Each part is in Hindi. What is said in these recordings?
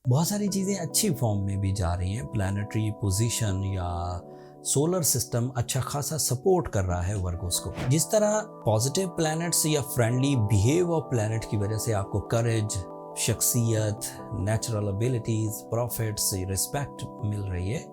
बहुत सारी चीज़ें अच्छी फॉर्म में भी जा रही हैं। प्लानिटरी पोजीशन या सोलर सिस्टम अच्छा खासा सपोर्ट कर रहा है वर्गोस को। जिस तरह पॉजिटिव प्लैनेट्स या फ्रेंडली बिहेव ऑफ प्लैनेट की वजह से आपको करेज, शख्सियत, नेचुरल एबिलिटीज, प्रॉफिट्स, रिस्पेक्ट मिल रही है,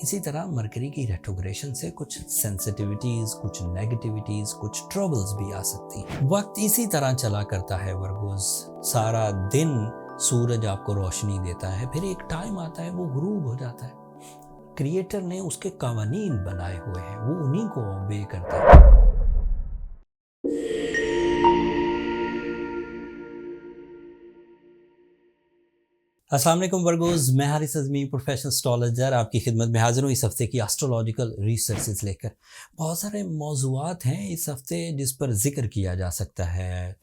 इसी तरह मरकरी की रेट्रोग्रेशन से कुछ सेंसिटिविटीज, कुछ नेगेटिविटीज, कुछ ट्रबल्स भी आ सकती हैं। वक्त इसी तरह चला करता है वर्गोस। सारा दिन सूरज आपको रोशनी देता है, फिर एक टाइम आता है वो गुरूब हो जाता है। क्रिएटर ने उसके कावानीन बनाए हुए हैं, वो उन्हीं को ओबे करता है। अस्सलाम वालेकुम वर्गोस, मैं हारिस अज़मी प्रोफेशनल एस्ट्रोलॉजर आपकी खिदमत में हाजिर हूँ इस हफ्ते की एस्ट्रोलॉजिकल रिसर्चेस लेकर। बहुत सारे मौज़ूआत हैं इस हफ्ते जिस पर जिक्र किया जा सकता है।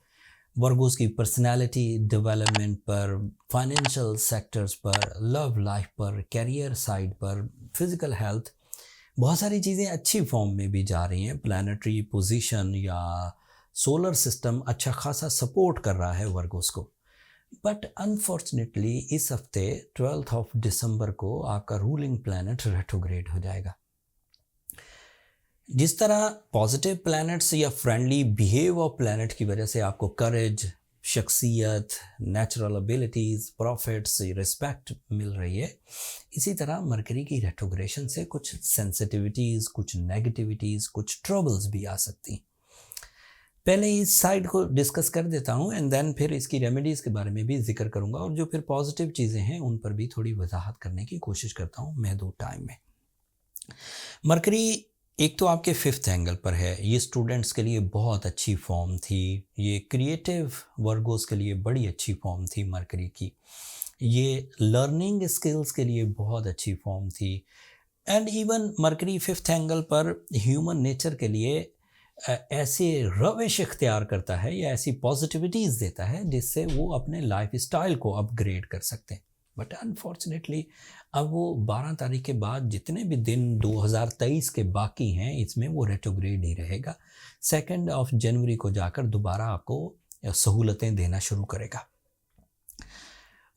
वर्गोस की पर्सनालिटी डेवलपमेंट पर, फाइनेंशियल सेक्टर्स पर, लव लाइफ पर, कैरियर साइड पर, फिज़िकल हेल्थ। बहुत सारी चीज़ें अच्छी फॉर्म में भी जा रही हैं। प्लानिटरी पोजीशन या सोलर सिस्टम अच्छा खासा सपोर्ट कर रहा है वर्गोस को। बट अनफॉर्चुनेटली इस हफ्ते 12 ऑफ दिसंबर को आपका रूलिंग प्लैनेट रेट्रोग्रेड हो जाएगा। जिस तरह पॉजिटिव प्लैनेट्स या फ्रेंडली बिहेव ऑफ प्लैनेट की वजह से आपको करेज, शख्सियत, नेचुरल एबिलिटीज, प्रॉफिट्स, रिस्पेक्ट मिल रही है, इसी तरह मरकरी की रेट्रोग्रेशन से कुछ सेंसिटिविटीज, कुछ नेगेटिविटीज, कुछ ट्रबल्स भी आ सकती हैं। पहले इस साइड को डिस्कस कर देता हूँ एंड देन फिर इसकी रेमेडीज़ के बारे में भी जिक्र करूँगा, और जो फिर पॉजिटिव चीज़ें हैं उन पर भी थोड़ी वजाहत करने की कोशिश करता हूँ महदूद टाइम में। मरकरी एक तो आपके 5th एंगल पर है। ये स्टूडेंट्स के लिए बहुत अच्छी फॉर्म थी, ये क्रिएटिव वर्गोस के लिए बड़ी अच्छी फॉर्म थी मरकरी की, ये लर्निंग स्किल्स के लिए बहुत अच्छी फॉर्म थी। And even mercury 5th angle पर ह्यूमन नेचर के लिए ऐसे रविश इख्तियार करता है या ऐसी पॉजिटिविटीज़ देता है जिससे वो अपने लाइफ स्टाइल को अपग्रेड कर सकते हैं। बट अनफॉर्चुनेटली अब वो 12 तारीख के बाद जितने भी दिन 2023 के बाकी हैं इसमें वो रेट्रोग्रेड ही रहेगा। 2 ऑफ जनवरी को जाकर दोबारा आपको सहूलतें देना शुरू करेगा।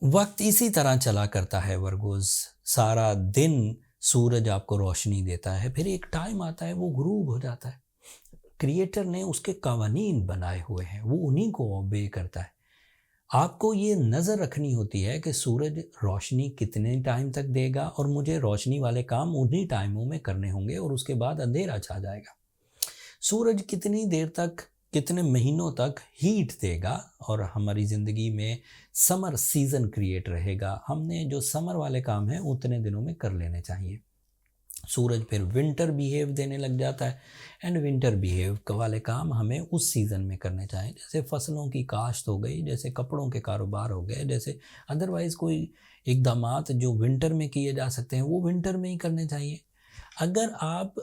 वक्त इसी तरह चला करता है वर्गोस। सारा दिन सूरज आपको रोशनी देता है, फिर एक टाइम आता है वो गुरूब हो जाता है। क्रिएटर ने उसके कावानीन बनाए हुए हैं, वो उन्हीं को ओबे करता है। आपको ये नज़र रखनी होती है कि सूरज रोशनी कितने टाइम तक देगा और मुझे रोशनी वाले काम उन्हीं टाइमों में करने होंगे और उसके बाद अंधेरा छा जाएगा। सूरज कितनी देर तक, कितने महीनों तक हीट देगा और हमारी ज़िंदगी में समर सीज़न क्रिएट रहेगा। हमने जो समर वाले काम हैं उतने दिनों में कर लेने चाहिए। सूरज फिर विंटर बिहेव देने लग जाता है एंड विंटर बिहेव वाले काम हमें उस सीज़न में करने चाहिए, जैसे फसलों की काश्त हो गई, जैसे कपड़ों के कारोबार हो गए, जैसे अदरवाइज़ कोई इकदामात जो विंटर में किए जा सकते हैं वो विंटर में ही करने चाहिए। अगर आप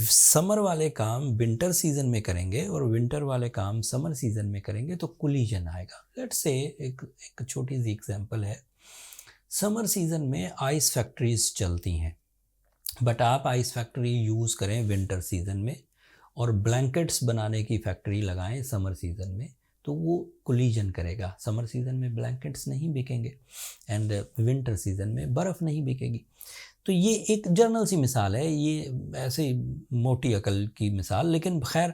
समर वाले काम विंटर सीज़न में करेंगे और विंटर वाले काम समर सीज़न में करेंगे तो कोलिजन आएगा। लेट्स से एक छोटी सी एग्जांपल है। समर सीज़न में आइस फैक्ट्रीज चलती हैं, बट आप आइस फैक्ट्री यूज़ करें विंटर सीज़न में और ब्लैंकेट्स बनाने की फैक्ट्री लगाएं समर सीज़न में, तो वो कोलिजन करेगा। समर सीज़न में ब्लैंकेट्स नहीं बिकेंगे एंड विंटर सीज़न में बर्फ़ नहीं बिकेगी। तो ये एक जर्नल सी मिसाल है, ये ऐसे मोटी अकल की मिसाल, लेकिन खैर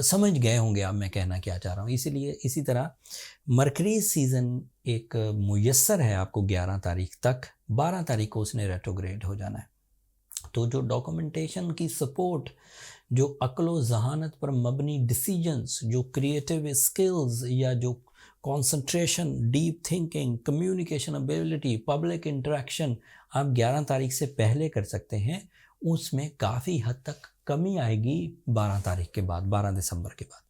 समझ गए होंगे आप मैं कहना क्या चाह रहा हूँ। इसीलिए इसी तरह मरकरी सीज़न एक मुयस्सर है आपको 11 तारीख तक। 12 तारीख को उसने रेट्रोग्रेड हो जाना है। तो जो डॉक्यूमेंटेशन की सपोर्ट, जो अक्ल जहानत पर मबनी डिसीजंस, जो क्रिएटिव स्किल्स या जो concentration, deep thinking, communication ability, public interaction आप 11 तारीख से पहले कर सकते हैं, उसमें काफ़ी हद तक कमी आएगी 12 तारीख के बाद, 12 दिसंबर के बाद।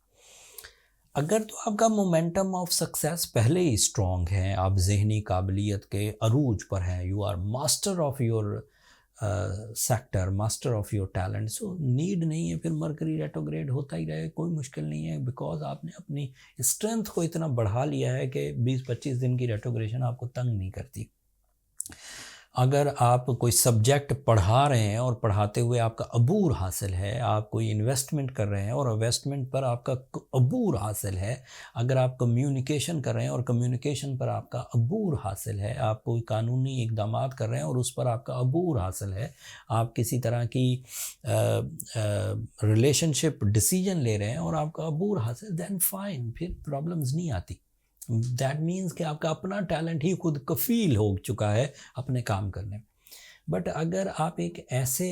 अगर तो आपका मोमेंटम ऑफ सक्सेस पहले ही स्ट्रॉन्ग है, आप जहनी काबिलियत के अरूज पर हैं, you are master of your sector, master of your talent, so need नहीं है फिर मरकरी रेट्रोग्रेड होता ही रहे, कोई मुश्किल नहीं है, बिकॉज आपने अपनी स्ट्रेंथ को इतना बढ़ा लिया है कि 20-25 दिन की रेट्रोग्रेशन आपको तंग नहीं करती। अगर आप कोई सब्जेक्ट पढ़ा रहे हैं और पढ़ाते हुए आपका अबूर हासिल है, आप कोई इन्वेस्टमेंट कर रहे हैं और इन्वेस्टमेंट पर आपका अबूर हासिल है, अगर आप कम्युनिकेशन कर रहे हैं और कम्युनिकेशन पर आपका अबूर हासिल है, आप कोई कानूनी इक़दामात कर रहे हैं और उस पर आपका अबूर हासिल है, आप किसी तरह की रिलेशनशिप डिसीजन ले रहे हैं और आपका अबूर हासिल, देन फाइन, फिर प्रॉब्लम्स नहीं आती। दैट मीन्स कि आपका अपना टैलेंट ही खुद कफ़ील हो चुका है अपने काम करने में। बट अगर आप एक ऐसे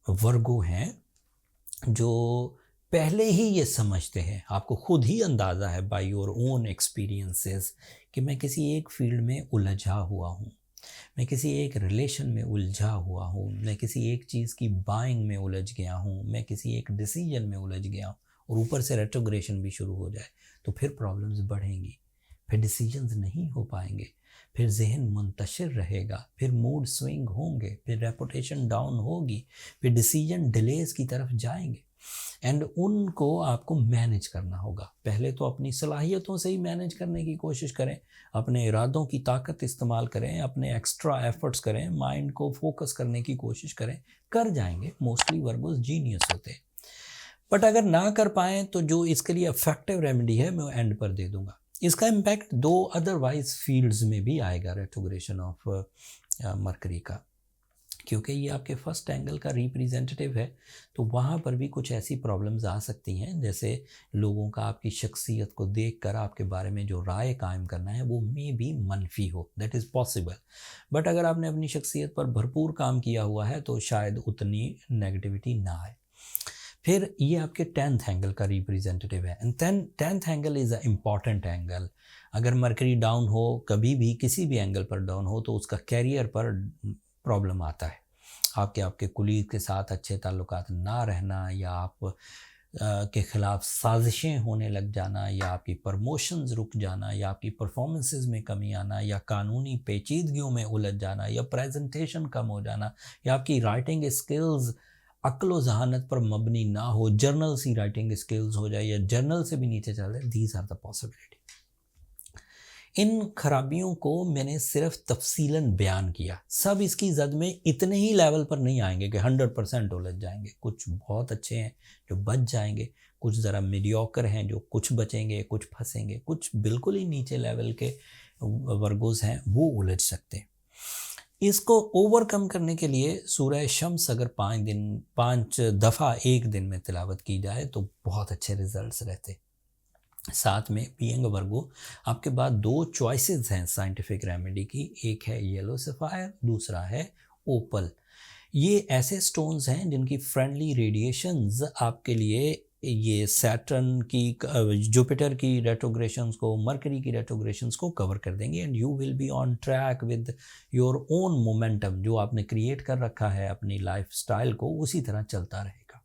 वर्गो हैं जो पहले ही ये समझते हैं, आपको खुद ही अंदाज़ा है बाय योर ओन एक्सपीरियंसेस कि मैं किसी एक फील्ड में उलझा हुआ हूँ, मैं किसी एक रिलेशन में उलझा हुआ हूँ, मैं किसी एक चीज़ की बाइंग में उलझ गया हूँ, मैं किसी एक डिसीजन में उलझ गया हूँ और ऊपर से रेट्रोग्रेशन भी शुरू हो जाए, तो फिर प्रॉब्लम्स बढ़ेंगी, फिर डिसीजंस नहीं हो पाएंगे, फिर जहन मुंतशिर रहेगा, फिर मूड स्विंग होंगे, फिर रेपुटेशन डाउन होगी, फिर डिसीजन डिलेज की तरफ जाएंगे एंड उनको आपको मैनेज करना होगा। पहले तो अपनी सलाहियतों से ही मैनेज करने की कोशिश करें, अपने इरादों की ताकत इस्तेमाल करें, अपने एक्स्ट्रा एफर्ट्स करें, माइंड को फोकस करने की कोशिश करें, कर जाएंगे। मोस्टली वर्बोस जीनियस होते हैं। बट अगर ना कर पाएँ तो जो इसके लिए इफेक्टिव रेमेडी है मैं एंड पर दे दूंगा। इसका इम्पैक्ट दो अदरवाइज फील्ड्स में भी आएगा रेट्रोग्रेशन ऑफ मरकरी का, क्योंकि ये आपके फर्स्ट एंगल का रिप्रेजेंटेटिव है, तो वहाँ पर भी कुछ ऐसी प्रॉब्लम्स आ सकती हैं, जैसे लोगों का आपकी शख्सियत को देखकर आपके बारे में जो राय कायम करना है वो मे भी मनफी हो, दैट इज़ पॉसिबल। बट अगर आपने अपनी शख्सियत पर भरपूर काम किया हुआ है तो शायद उतनी नेगेटिविटी ना आए। फिर ये आपके 10th एंगल का रिप्रेजेंटेटिव है and 10th angle is a important angle. अगर मरकरी डाउन हो, कभी भी किसी भी एंगल पर डाउन हो, तो उसका कैरियर पर प्रॉब्लम आता है। आपके कुलीग के साथ अच्छे ताल्लुकात ना रहना, या आप के ख़िलाफ़ साजिशें होने लग जाना, या आपकी प्रमोशंस रुक जाना, या आपकी परफॉर्मेंसेस में कमी आना, या कानूनी पेचीदगियों में उलझ जाना, या प्रेजेंटेशन कम हो जाना, या आपकी राइटिंग स्किल्स अक्ल व जहानत पर मबनी ना हो, जर्नल सी राइटिंग स्किल्स हो जाए या जर्नल से भी नीचे चल जाए, दीज आर द पॉसिबिलिटी। इन खराबियों को मैंने सिर्फ तफसीलन बयान किया, सब इसकी जद में इतने ही लेवल पर नहीं आएंगे कि 100% उलझ जाएंगे। कुछ बहुत अच्छे हैं जो बच जाएंगे, कुछ ज़रा मीडियोकर हैं जो कुछ बचेंगे, कुछ फंसेंगे, कुछ बिल्कुल ही नीचे लेवल के वर्गोज़ हैं वो उलझ सकते हैं। इसको ओवरकम करने के लिए सूरह शम्स अगर 5 दफ़ा एक दिन में तिलावत की जाए तो बहुत अच्छे रिजल्ट्स रहते। साथ में बीइंग वर्गो आपके पास 2 चॉइसेस हैं साइंटिफिक रेमेडी की, एक है येलो सफ़ायर, दूसरा है ओपल। ये ऐसे स्टोन्स हैं जिनकी फ्रेंडली रेडिएशंस आपके लिए ये सैटर्न की, जुपिटर की रेट्रोग्रेशंस को, मरकरी की रेट्रोग्रेशंस को कवर कर देंगे and you will be on track with your own momentum, जो आपने क्रिएट कर रखा है अपनी लाइफ स्टाइल को, उसी तरह चलता रहेगा।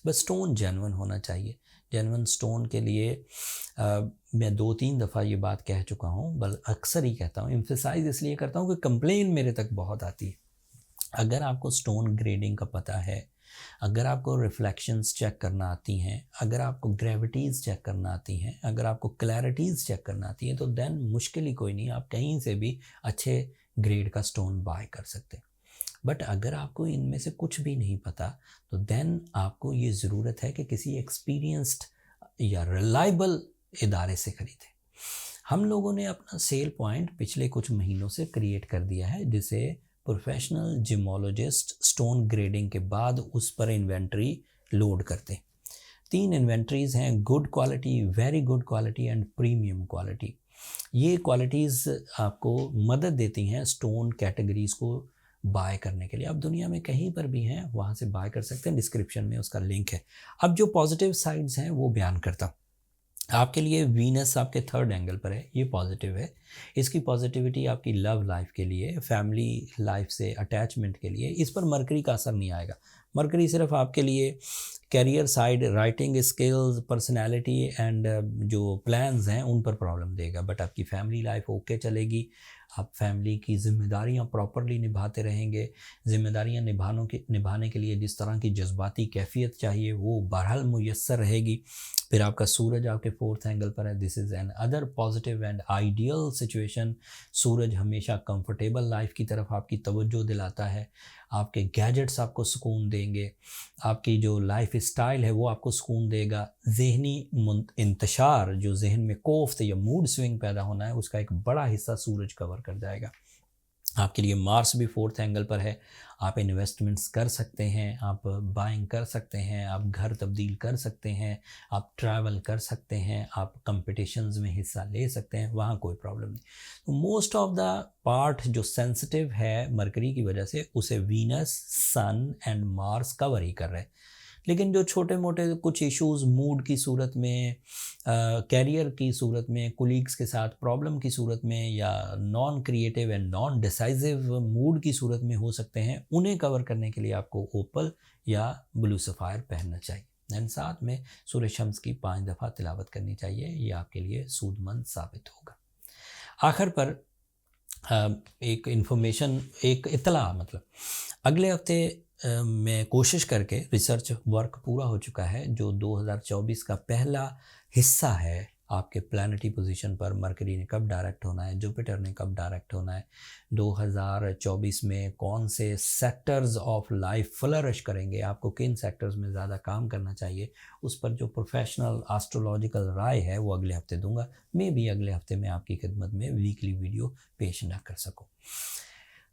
बस स्टोन जेन्युइन होना चाहिए। जेन्युइन स्टोन के लिए मैं 2-3 दफ़ा ये बात कह चुका हूँ, बल अक्सर ही कहता हूँ, एम्फेसाइज इसलिए करता हूँ कि कंप्लेन मेरे तक बहुत आती है। अगर आपको स्टोन ग्रेडिंग का पता है, अगर आपको रिफ्लेक्शंस चेक करना आती हैं, अगर आपको ग्रेविटीज़ चेक करना आती हैं, अगर आपको क्लैरिटीज़ चेक करना आती हैं, तो देन मुश्किल ही कोई नहीं, आप कहीं से भी अच्छे ग्रेड का स्टोन बाय कर सकते हैं। बट अगर आपको इनमें से कुछ भी नहीं पता तो देन आपको ये ज़रूरत है कि किसी एक्सपीरियंस्ड या रिलायबल इदारे से ख़रीदें। हम लोगों ने अपना सेल पॉइंट पिछले कुछ महीनों से क्रिएट कर दिया है, जिसे प्रोफेशनल जिमोलॉजिस्ट स्टोन ग्रेडिंग के बाद उस पर इन्वेंट्री लोड करते हैं। 3 इन्वेंट्रीज़ हैं, good quality, very good quality and premium quality. ये क्वालिटीज़ आपको मदद देती हैं स्टोन कैटेगरीज़ को बाय करने के लिए। आप दुनिया में कहीं पर भी हैं वहाँ से बाय कर सकते हैं, डिस्क्रिप्शन में उसका लिंक है। अब जो पॉजिटिव साइड्स हैं वो बयान करता हूँ। आपके लिए वीनस आपके 3rd एंगल पर है, ये पॉजिटिव है। इसकी पॉजिटिविटी आपकी लव लाइफ के लिए, फैमिली लाइफ से अटैचमेंट के लिए, इस पर मरकरी का असर नहीं आएगा। मरकरी सिर्फ आपके लिए career side, writing skills, personality and जो प्लान्स हैं उन पर प्रॉब्लम देगा। बट आपकी फैमिली लाइफ ओके चलेगी, आप फैमिली की ज़िम्मेदारियां प्रॉपरली निभाते रहेंगे। ज़िम्मेदारियां निभाने के लिए जिस तरह की जज्बाती कैफियत चाहिए वो बहरहाल मुयस्सर रहेगी। फिर आपका सूरज आपके 4th एंगल पर है। This is an other positive and ideal situation. सूरज हमेशा कंफर्टेबल लाइफ की तरफ आपकी तवज्जो दिलाता है। आपके गैजेट्स आपको सुकून देंगे, आपकी जो लाइफ स्टाइल है वो आपको सुकून देगा। ज़हनी इंतशार, जो जहन में कोफ्त या मूड स्विंग पैदा होना है, उसका एक बड़ा हिस्सा सूरज कवर कर जाएगा। आपके लिए मार्स भी 4th एंगल पर है। आप इन्वेस्टमेंट्स कर सकते हैं, आप बाइंग कर सकते हैं, आप घर तब्दील कर सकते हैं, आप ट्रैवल कर सकते हैं, आप कंपटीशंस में हिस्सा ले सकते हैं, वहाँ कोई प्रॉब्लम नहीं। तो मोस्ट ऑफ द पार्ट जो सेंसिटिव है मरकरी की वजह से, उसे Venus, Sun and Mars cover ही कर रहे हैं। लेकिन जो छोटे मोटे कुछ इश्यूज़ मूड की सूरत में, कैरियर की सूरत में, कोलीग्स के साथ प्रॉब्लम की सूरत में, या non creative and non decisive mood की सूरत में हो सकते हैं, उन्हें कवर करने के लिए आपको ओपल या ब्लू सफ़ायर पहनना चाहिए। एंड साथ में सूरह शम्स की 5 दफ़ा तिलावत करनी चाहिए। ये आपके लिए सूदमंद साबित होगा। आखिर पर एक इन्फॉर्मेशन, एक इत्तला, मतलब अगले हफ्ते मैं कोशिश करके, रिसर्च वर्क पूरा हो चुका है, जो 2024 का पहला हिस्सा है आपके प्लानिटरी पोजीशन पर मरकरी ने कब डायरेक्ट होना है, जुपिटर ने कब डायरेक्ट होना है, 2024 में कौन से सेक्टर्स ऑफ लाइफ फ्लरिश करेंगे, आपको किन सेक्टर्स में ज़्यादा काम करना चाहिए, उस पर जो प्रोफेशनल एस्ट्रोलॉजिकल राय है वो अगले हफ्ते दूंगा। मैं भी अगले हफ्ते में आपकी खिदमत में वीकली वीडियो पेश ना कर सकूँ।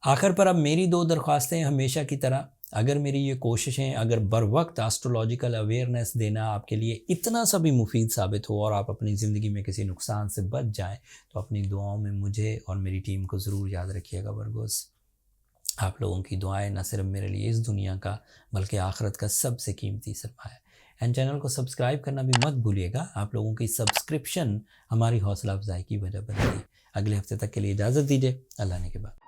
आखिर पर अब मेरी 2 दरख्वास्तें हमेशा की तरह, अगर मेरी ये कोशिशें, अगर बर वक्त एस्ट्रोलॉजिकल अवेयरनेस देना आपके लिए इतना सा भी मुफीद साबित हो और आप अपनी ज़िंदगी में किसी नुकसान से बच जाएं, तो अपनी दुआओं में मुझे और मेरी टीम को ज़रूर याद रखिएगा। वर्गोस, आप लोगों की दुआएं न सिर्फ मेरे लिए इस दुनिया का बल्कि आखिरत का सबसे कीमती सरमाया है। एंड चैनल को सब्सक्राइब करना भी मत भूलिएगा। आप लोगों की सब्सक्रिप्शन हमारी हौसला अफजाई की वजह बनेगी। अगले हफ्ते तक के लिए इजाज़त दीजिए। अल्लाह ने के बाद।